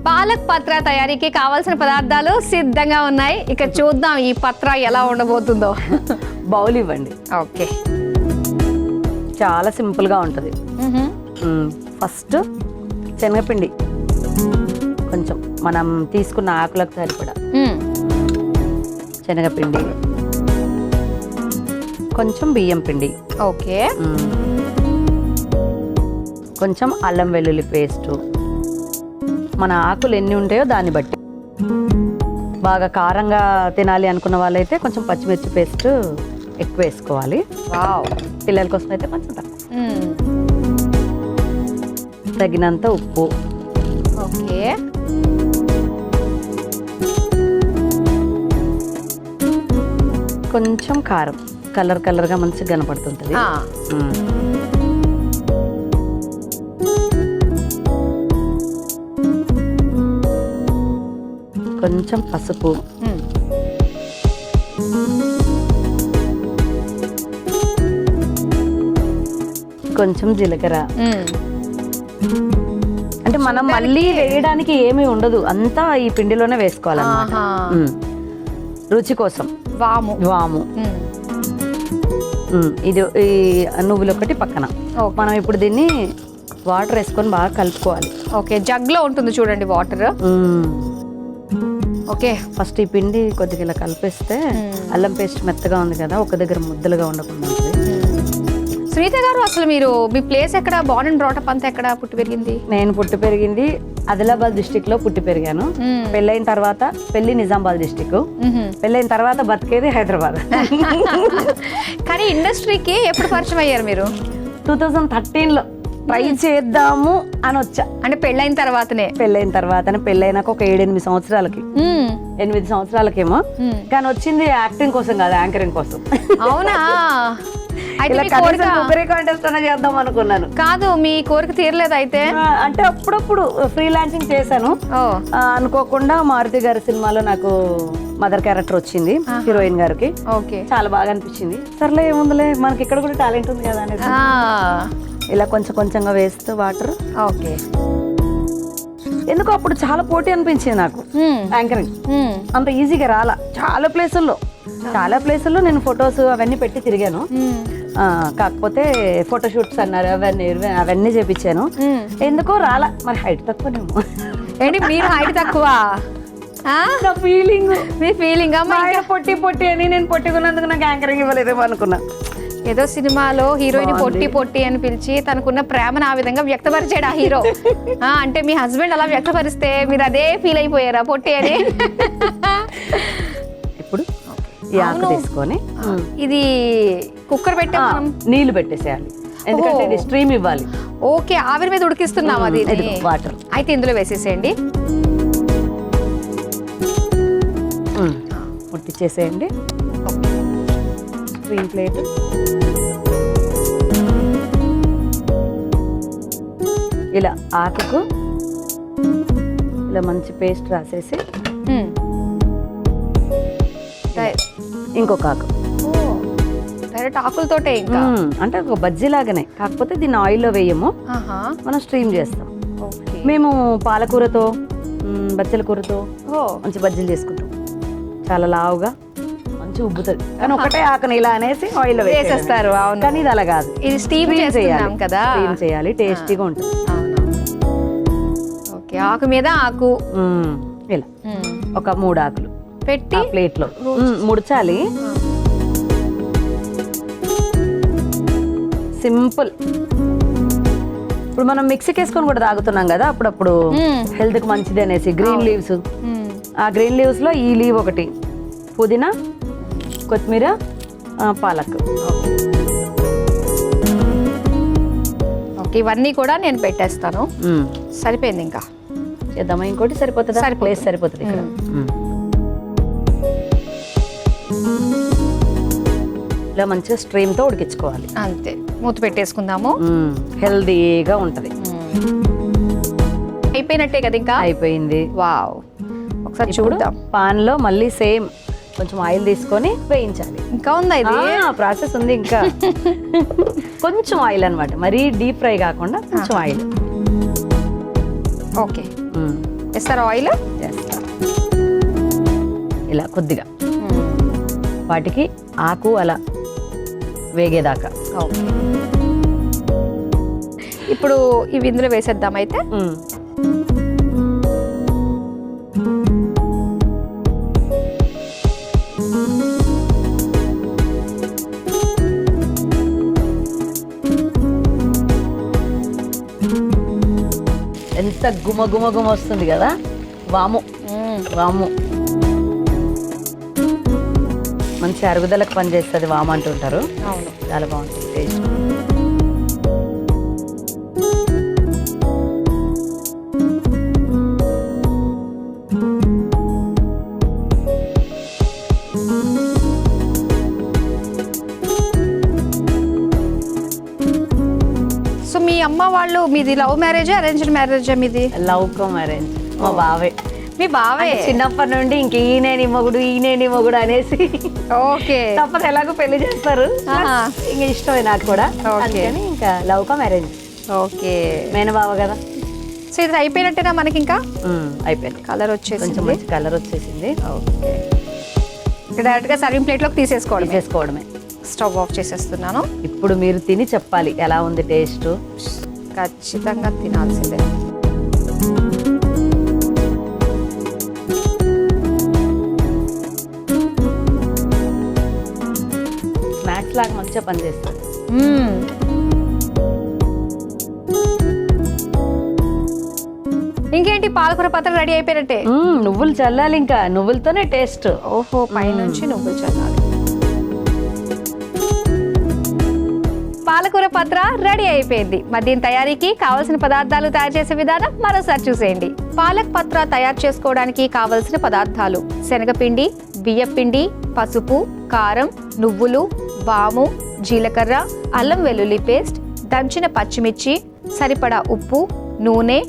పాలక్ పత్ర తయారీకి కావాల్సిన పదార్థాలు సిద్ధంగా ఉన్నాయి. ఇక చూద్దాం ఈ పత్ర ఎలా ఉండబోతుందో. బౌల్ ఇవ్వండి. ఓకే, చాలా సింపుల్గా ఉంటుంది. ఫస్ట్ శనగపిండి కొంచెం మనం తీసుకున్న ఆకులకు సరిపడా శనగపిండి, కొంచెం బియ్యం పిండి, ఓకే, కొంచెం అల్లం వెల్లుల్లి పేస్టు, మన ఆకులు ఎన్ని ఉంటాయో దాన్ని బట్టి. బాగా కారంగా తినాలి అనుకున్న వాళ్ళైతే కొంచెం పచ్చిమిర్చి పేస్ట్ ఎక్కువ వేసుకోవాలి. వావ్. పిల్లల కోసం అయితే కొంచెం తక్కువ. తగినంత ఉప్పు, ఓకే, కొంచెం కారం, కలర్గా మంచిగా కనపడుతుంటుంది. కొంచెం పసుపు, కొంచెం జీలకర్ర. అంటే మనం మళ్ళీ వేయడానికి ఏమీ ఉండదు, అంతా ఈ పిండిలోనే వేసుకోవాలన్నమాట. రుచి కోసం వాము. ఇది ఈ నువ్వులు ఒకటి పక్కన. మనం ఇప్పుడు దీన్ని వాటర్ వేసుకొని బాగా కలుపుకోవాలి. ఓకే, జగ్ లో ఉంటుంది చూడండి వాటర్. ఓకే, ఫస్ట్ ఈ పిండి కొద్దిగా ఇలా కలిపేస్తే అల్లం పేస్ట్ మెత్తగా ఉంది కదా, ఒక దగ్గర ముద్దలుగా ఉండకుండా ఉంటుంది. సునీత గారు, అసలు మీరు మీ ప్లేస్ ఎక్కడ? బార్న్ అండ్ బ్రాటప్ అంతా ఎక్కడ పుట్టి పెరిగింది? నేను పుట్టి పెరిగింది ఆదిలాబాద్ డిస్టిక్ లో పుట్టి పెరిగాను. పెళ్ళైన తర్వాత పెళ్లి నిజామాబాద్ డిస్టిక్, పెళ్ళైన తర్వాత బతికేది హైదరాబాద్. కానీ ఇండస్ట్రీకి ఎప్పుడు పరిచయం అయ్యారు మీరు? 2013లో ట్రై చేద్దాము అని వచ్చా. అంటే పెళ్ళైన తర్వాతనే? పెళ్ళైన తర్వాతనే. పెళ్ళైనాక ఒక 7-8 సంవత్సరాలకి, 8 సంవత్సరాలకేమో. కానీ వచ్చింది యాక్టింగ్ కోసం కాదు, యాంకరింగ్ కోసం. అవునా? చేద్దాం అనుకున్నాను. కాదు, మీ కోరిక తీరలేదు అయితే? అంటే అప్పుడప్పుడు ఫ్రీలాన్సింగ్ చేశాను. అనుకోకుండా మారుతి గారి సినిమాలో నాకు మదర్ క్యారెక్టర్ వచ్చింది, హీరోయిన్ గారికి. చాలా బాగా అనిపించింది. సర్లే ఏముందిలే, మనకి ఇక్కడ కూడా టాలెంట్ ఉంది కదా అనేసి ఇలా కొంచెం కొంచెంగా వేస్తూ వాటర్. ఓకే. ఎందుకో అప్పుడు చాలా పోటీ అనిపించింది నాకు యాంకరింగ్. అంత ఈజీగా రాలా. చాలా ప్లేసుల్లో నేను ఫొటోస్ అవన్నీ పెట్టి తిరిగాను. కాకపోతే ఫోటోషూట్స్ అన్నారు, అవన్నీ చేపించాను. ఎందుకో రాలా. మరి హైట్ తక్కువనేమో. ఏంటి మీరు హైట్ తక్కువ? ఫీలింగ్. మీ ఫీలింగ్? పొట్టి అని నేను పొట్టికున్నందుకు నాకు యాంకరింగ్ ఇవ్వలేదేమో అనుకున్నా. ఏదో సినిమాలో హీరోయిన్ పొట్టి అని పిలిచి తనకున్న ప్రేమను ఆ విధంగా వ్యక్తపరిచాడు ఆ హీరో. అంటే మీ హస్బెండ్ అలా వ్యక్తపరిస్తే మీరు అదే ఫీల్ అయిపోయారా పొట్టి అని? ఇప్పుడు ఈ ఆకు తీసుకొని ఇది కుక్కర్ పెట్టే నీళ్లు పెట్టేసేయాలి, ఎందుకంటే ఇది స్ట్రీమ్ ఇవ్వాలి. ఓకే, ఆవిరి మీద ఉడికిస్తున్నాం అది వాటర్. అయితే ఇందులో వేసేసేయండి, ఉడికిచ్చేసేయండి. స్ట్రీమ్ ప్లేట్ ఇలా ఆకుకు ఇలా మంచి పేస్ట్ రాసేసి ఇంకొక ఆకు డైరెక్ట్ ఆకులతోటే ఇంకా అంటే ఒక బజ్జీ లాగానే, కాకపోతే దీన్ని ఆయిల్లో వేయము, మనం స్ట్రీమ్ చేస్తాం. మేము పాలకూరతో బచ్చల కూరతో మంచి బజ్జీలు చేసుకుంటాం. చాలా లావుగా మంచి ఉబ్బుతుంది. కానీ ఒకటే ఆకుని ఇలా అనేసి ఆయిల్లో వేసేస్తారు. కానీ ఇది అలా కాదు, ఇది స్టీమ్ చేయాలి కదా, స్టీమ్ చేయాలి, టేస్టీగా ఉంటుంది. ఓకే, ఆకు మీద ఆకు ఇలా ఒక 3 ఆకులు పెట్టి ప్లేట్లో ముడచాలి. సింపుల్. ఇప్పుడు మనం మిక్సీకి వేసుకొని కూడా తాగుతున్నాం కదా అప్పుడప్పుడు, హెల్త్ కి మంచిది అనేసి. గ్రీన్ లీవ్స్, ఆ గ్రీన్ లీవ్స్ లో ఈ లీవ్ ఒకటి, పుదీనా, కొత్తిమీర, పాలక్. ఓకే, ఇవన్నీ కూడా నేను పెట్టేస్తాను. సరిపోయింది. ఇంకా చేద్దామా? ఇంకోటి సరిపోతుందా? ప్లేస్ సరిపోతుంది ఇక్కడ. ఇలా మంచిగా స్ట్రీమ్ తో ఉడికించుకోవాలి. అంతే, మూత పెట్టేసుకుందాము. హెల్దీగా ఉంటది. అయిపోయినట్టే కదా? ఇంకా అయిపోయింది. వావ్. ఒకసారి చూద్దాం. పాన్ లో మళ్ళీ సేమ్ కొంచెం ఆయిల్ తీసుకొని వేయించాలి. ఇంకా ఉందా ఇది? ప్రాసెస్ ఉంది ఇంకా. కొంచెం ఆయిల్ అన్నమాట, మరీ డీప్ ఫ్రై కాకుండా కొంచెం ఆయిల్. ఓకే, వేస్తారా ఆయిల్? ఇలా కొద్దిగా వాటికి ఆకు అలా వేగేదాకా. ఓకే, ఇప్పుడు ఇవి ఇందులో వేసేద్దాం అయితే. ఎంత గుమ గుమ గుమ వస్తుంది కదా. వాము వాము మంచి అరుగుదలకు పనిచేస్తుంది వాము అంటుంటారు. అవును, చాలా బాగుంటుంది టేస్ట్. సో మీ అమ్మ వాళ్ళు, మీది లవ్ మ్యారేజా అరేంజ్డ్ మ్యారేజా? మీది లవ్ కమ్ అరేంజ్. మా బావే. మీ బావే? చిన్నప్పటి నుండి ఇంక ఈయనేని మొగుడు అనేసి ఓకే, తప్పదు, ఎలాగో పెళ్లి చేస్తారు. ఇంకా ఇష్టమే నాకు కూడా, అందుకని ఇంకా లవ్ కమ్ అరేంజ్. ఓకే, మేనబావ కదా. సో ఇది అయిపోయినట్టేనా మనకి? ఇంకా అయిపోయింది. కలర్ వచ్చేసి కొంచెం మంచి కలర్ వచ్చేసింది. ఓకే, డైరెక్ట్ గా సర్వింగ్ ప్లేట్ లోకి తీసేసుకోవడమే. స్టవ్ ఆఫ్ చేసేస్తున్నాను. ఇప్పుడు మీరు తిని చెప్పాలి ఎలా ఉంది టేస్ట్. ఖచ్చితంగా తినాల్సిందే. స్నాక్స్ లాగా మంచిగా పనిచేస్తుంది. ఇంకేంటి, పాలకూర పత్రం రెడీ అయిపోయినట్టే. నువ్వులు చల్లాలి, ఇంకా నువ్వులతోనే టేస్ట్. ఓహో, పైనుంచి నువ్వులు చల్లాలి. పాలకూర పత్ర రెడీ అయిపోయింది. మరి దీని తయారీకి కావలసిన పదార్థాలు తయారు చేసే విధానం మరోసారి చూసేయండి. పాలక్ పత్ర తయారు చేసుకోవడానికి కావలసిన పదార్థాలు: శనగపిండి, బియ్యపిండి, పసుపు, కారం, నువ్వులు, వాము, జీలకర్ర, అల్లం వెల్లుల్లి పేస్ట్, దంచిన పచ్చిమిర్చి, సరిపడా ఉప్పు, నూనె,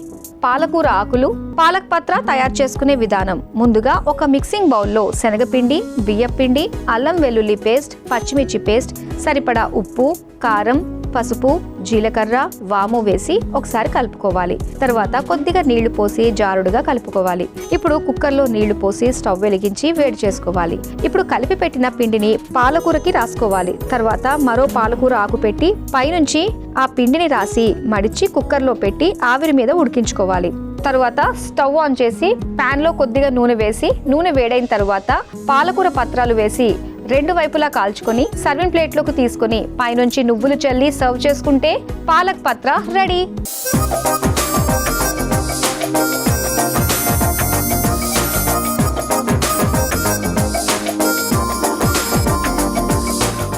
పాలకూర ఆకులు. పాలక్ పత్ర తయారు చేసుకునే విధానం: ముందుగా ఒక మిక్సింగ్ బౌల్లో శనగపిండి, బియ్యపిండి, అల్లం వెల్లుల్లి పేస్ట్, పచ్చిమిర్చి పేస్ట్, సరిపడా ఉప్పు, కారం, పసుపు, జీలకర్ర, వాము వేసి ఒకసారి కలుపుకోవాలి. తర్వాత కొద్దిగా నీళ్లు పోసి జారుడుగా కలుపుకోవాలి. ఇప్పుడు కుక్కర్లో నీళ్లు పోసి స్టవ్ వెలిగించి వేడి చేసుకోవాలి. ఇప్పుడు కలిపి పెట్టిన పిండిని పాలకూరకి రాసుకోవాలి. తర్వాత మరో పాలకూర ఆకు పెట్టి పైనుంచి ఆ పిండిని రాసి మడిచి కుక్కర్లో పెట్టి ఆవిరి మీద ఉడికించుకోవాలి. తర్వాత స్టవ్ ఆన్ చేసి పాన్ లో కొద్దిగా నూనె వేసి, నూనె వేడైన తర్వాత పాలకూర పత్రాలు వేసి రెండు వైపులా కాల్చుకొని సర్వింగ్ ప్లేట్ లోకి తీసుకొని పైనుంచి నువ్వులు చల్లి సర్వ్ చేసుకుంటే పాలక్ పత్ర రెడీ.